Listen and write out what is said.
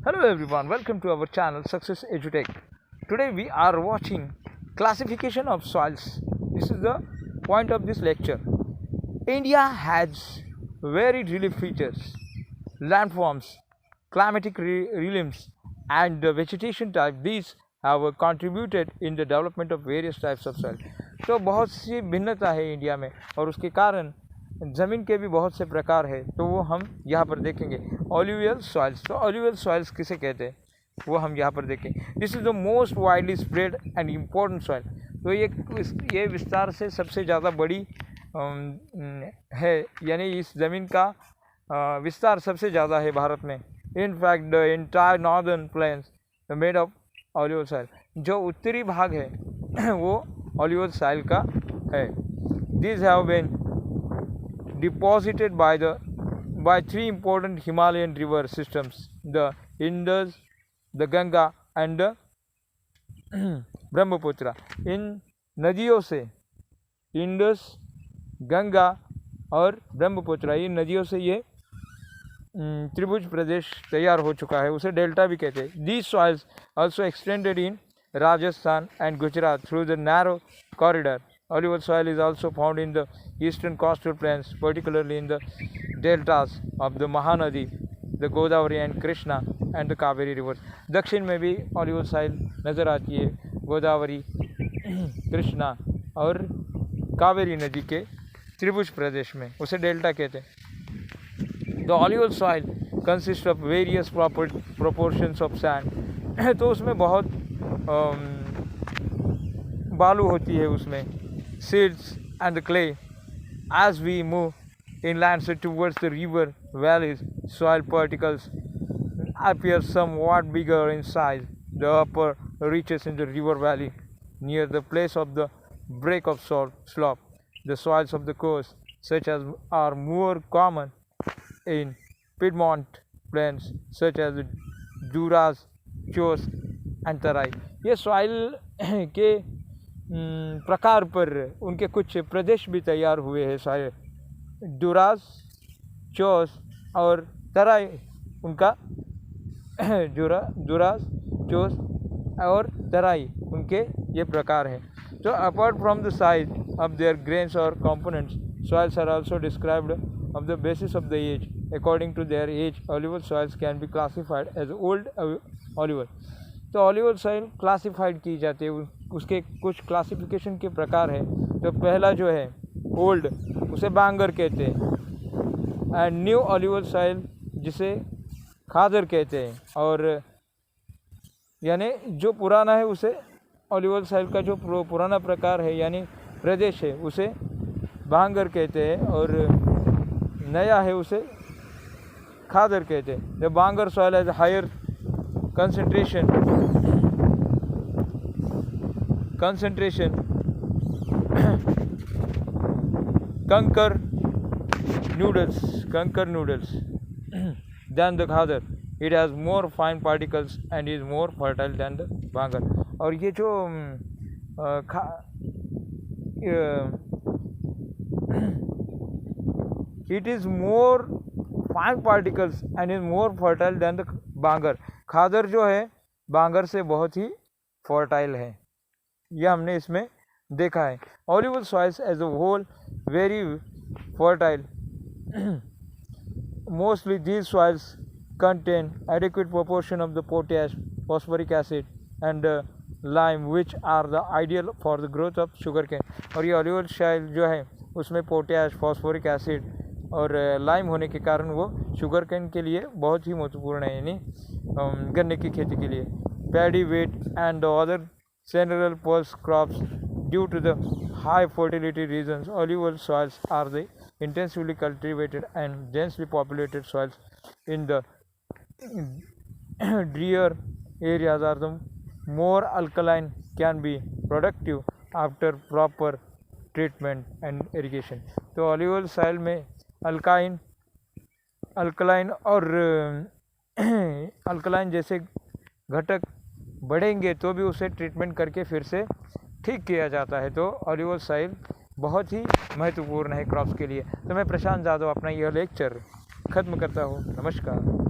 Hello everyone, welcome to our channel Success EDUTECH. Today we are watching classification of soils. This is the point of this lecture. India has varied relief features, landforms, climatic realms and vegetation type. These have contributed in the development of various types of soil. तो बहुत सी भिन्नता है India में और उसके कारण ज़मीन के भी बहुत से प्रकार है, तो वो हम यहाँ पर देखेंगे. ऑलिवियल सॉइल्स, तो ऑलिवियल सॉइल्स किसे कहते हैं वो हम यहाँ पर देखेंगे. This is the most widely spread and important soil. तो ये विस्तार से सबसे ज़्यादा बड़ी है, यानी इस ज़मीन का विस्तार सबसे ज़्यादा है भारत में. In fact the entire northern plains made of alluvial soil. जो उत्तरी भाग है वो ऑलिवियल सॉइल का है. These have been deposited by three important Himalayan river systems, the Indus, the Ganga and the Brahmaputra. इन नदियों से इंडस, गंगा और ब्रह्मपुत्र, इन नदियों से ये त्रिभुज प्रदेश तैयार हो चुका है, उसे डेल्टा भी कहते हैं. These soils also extended in Rajasthan and Gujarat through the narrow corridor. Alluvial soil is also found in the eastern coastal plains, particularly in the deltas of the Mahanadi, the Godavari and Krishna and the Kaveri rivers. दक्षिण में भी alluvial soil नज़र आती है, गोदावरी, कृष्णा और कावेरी नदी के त्रिभुज प्रदेश में, उसे डेल्टा कहते हैं. The alluvial soil consists of various proportions of sand. तो उसमें बहुत बालू होती है उसमें, seeds and the clay. As we move inland towards the river valleys, soil particles appear somewhat bigger in size. The upper reaches in the river valley near the place of the break of slope. The soils of the coast, such as are more common in Piedmont plains, such as Duras, Chos and Tarai. ये soil के प्रकार पर उनके कुछ प्रदेश भी तैयार हुए हैं. सारे डुरास, चोस और तराई उनका डुरास, चोस और तराई उनके ये प्रकार हैं. तो apart from the size of their grains और components, soils are also described of the basis of the age. According to their age, alluvial soils can be classified as old alluvial. तो ऑलिवियल सॉइल क्लासिफाइड की जाती है, उसके कुछ classification के प्रकार है. तो पहला जो है ओल्ड, उसे बांगर कहते हैं, एंड न्यू ऑलिवियल सॉइल जिसे खादर कहते हैं, और यानी जो पुराना है उसे ऑलिवियल सॉइल का जो पुराना प्रकार है यानी प्रदेश है उसे बांगर कहते हैं, और नया है उसे खादर कहते हैं. The bangar soil has higher concentration conquer noodles than the khadar. It has more fine particles and is more fertile than the bangar. और ये जो it is more fine particles and is more fertile than the bangar. खादर जो है बांगर से बहुत ही fertile है, यह हमने इसमें देखा है. Alluvial soils as a whole very fertile. Mostly these soils contain adequate proportion of the potash, phosphoric acid and lime which are the ideal for the growth of sugar cane. और ये alluvial soil जो है उसमें potash, phosphoric acid और lime होने के कारण वो शुगर केन के लिए बहुत ही महत्वपूर्ण है, यानी गन्ने की खेती के लिए. Paddy, wheat and other cereal pulse crops due to the high fertility reasons. Alluvial soils are the intensively cultivated and densely populated soils in the drier areas are the more alkaline, can be productive after proper treatment and irrigation. तो alluvial soil में alkaline और alkaline जैसे घटक बढ़ेंगे तो भी उसे treatment करके फिर से ठीक किया जाता है. तो ऑलिवियल सॉइल बहुत ही महत्वपूर्ण है क्रॉप्स के लिए. तो मैं प्रशांत जाधव अपना यह लेक्चर ख़त्म करता हूँ. नमस्कार.